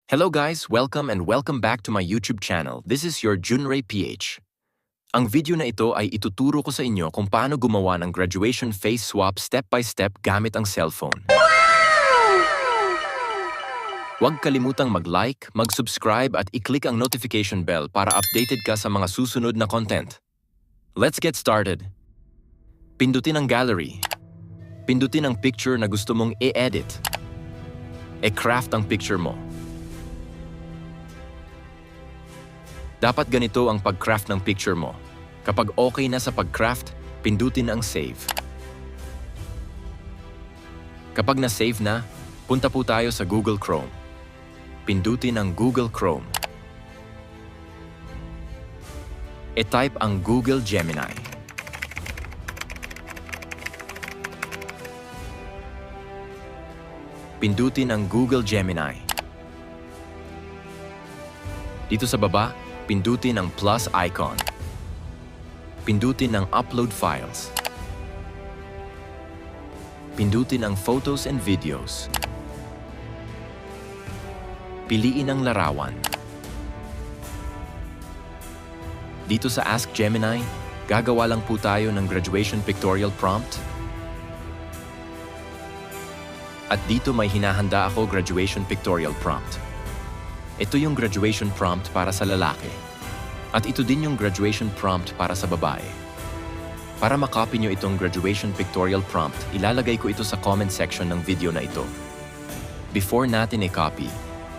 Hello guys, welcome back to my YouTube channel. This is your Junray PH. Ang video na ito ay ituturo ko sa inyo kung paano gumawa ng graduation face swap step by step gamit ang cellphone. Huwag kalimutang mag-like, mag-subscribe at i-click ang notification bell para updated ka sa mga susunod na content. Let's get started. Pindutin ang gallery. Pindutin ang picture na gusto mong i-edit. E-craft ang picture mo. Dapat ganito ang pag-craft ng picture mo. Kapag okay na sa pag-craft, pindutin ang save. Kapag na-save na, punta po tayo sa Google Chrome. Pindutin ang Google Chrome. E-type ang Google Gemini. Pindutin ang Google Gemini. Dito sa baba, pindutin ang plus icon. Pindutin ang upload files. Pindutin ang photos and videos. Piliin ang larawan. Dito sa Ask Gemini, gagawa lang po tayo ng graduation pictorial prompt. At dito may hinahanda ako graduation pictorial prompt. Ito yung graduation prompt para sa lalaki. At ito din yung graduation prompt para sa babae. Para makopy nyo itong graduation pictorial prompt, ilalagay ko ito sa comment section ng video na ito. Before natin i-copy,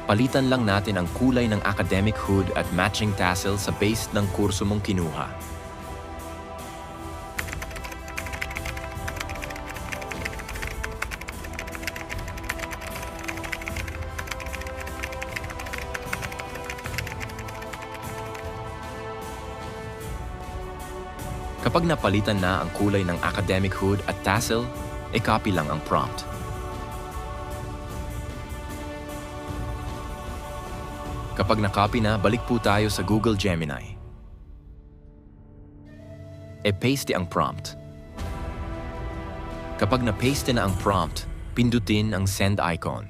palitan lang natin ang kulay ng academic hood at matching tassel sa base ng kurso mong kinuha. Kapag napalitan na ang kulay ng academic hood at tassel, i-copy lang ang prompt. Kapag na-copy na, balik po tayo sa Google Gemini. E-paste ang prompt. Kapag na-paste na ang prompt, pindutin ang send icon.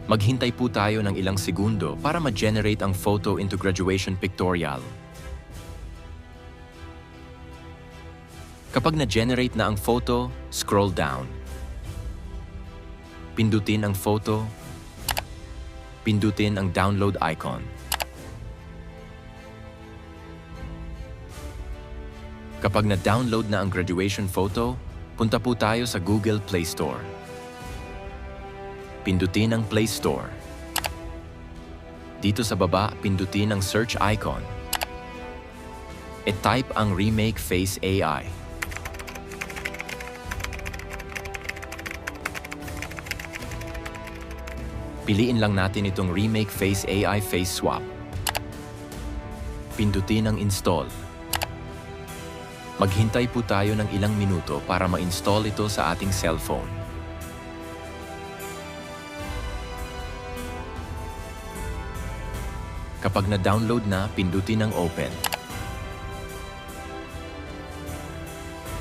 Maghintay po tayo ng ilang segundo para ma-generate ang photo into graduation pictorial. Kapag na-generate na ang photo, scroll down. Pindutin ang photo. Pindutin ang download icon. Kapag na-download na ang graduation photo, punta po tayo sa Google Play Store. Pindutin ang Play Store. Dito sa baba, pindutin ang search icon. E-type ang Remake Face AI. Piliin lang natin itong Remake Face AI Face Swap. Pindutin ang Install. Maghintay po tayo ng ilang minuto para ma-install ito sa ating cellphone. Kapag na-download na, pindutin ang Open.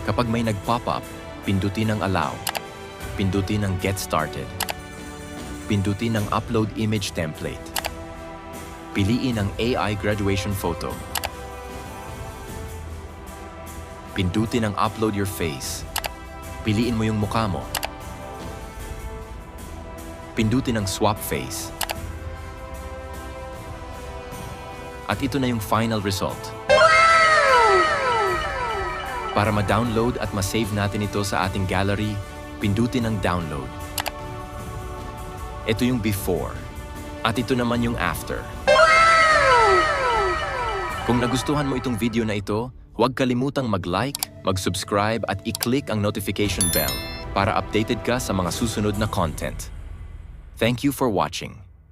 Kapag may nag-pop up, pindutin ang Allow. Pindutin ang Get Started. Pindutin ang Upload Image Template. Piliin ang AI graduation photo. Pindutin ang Upload Your Face. Piliin mo yung mukha mo. Pindutin ang Swap Face. At ito na yung final result. Para ma-download at ma-save natin ito sa ating gallery, pindutin ang Download. Ito yung before, at ito naman yung after. Kung nagustuhan mo itong video na ito, huwag kalimutang mag-like, mag-subscribe at i-click ang notification bell para updated ka sa mga susunod na content. Thank you for watching.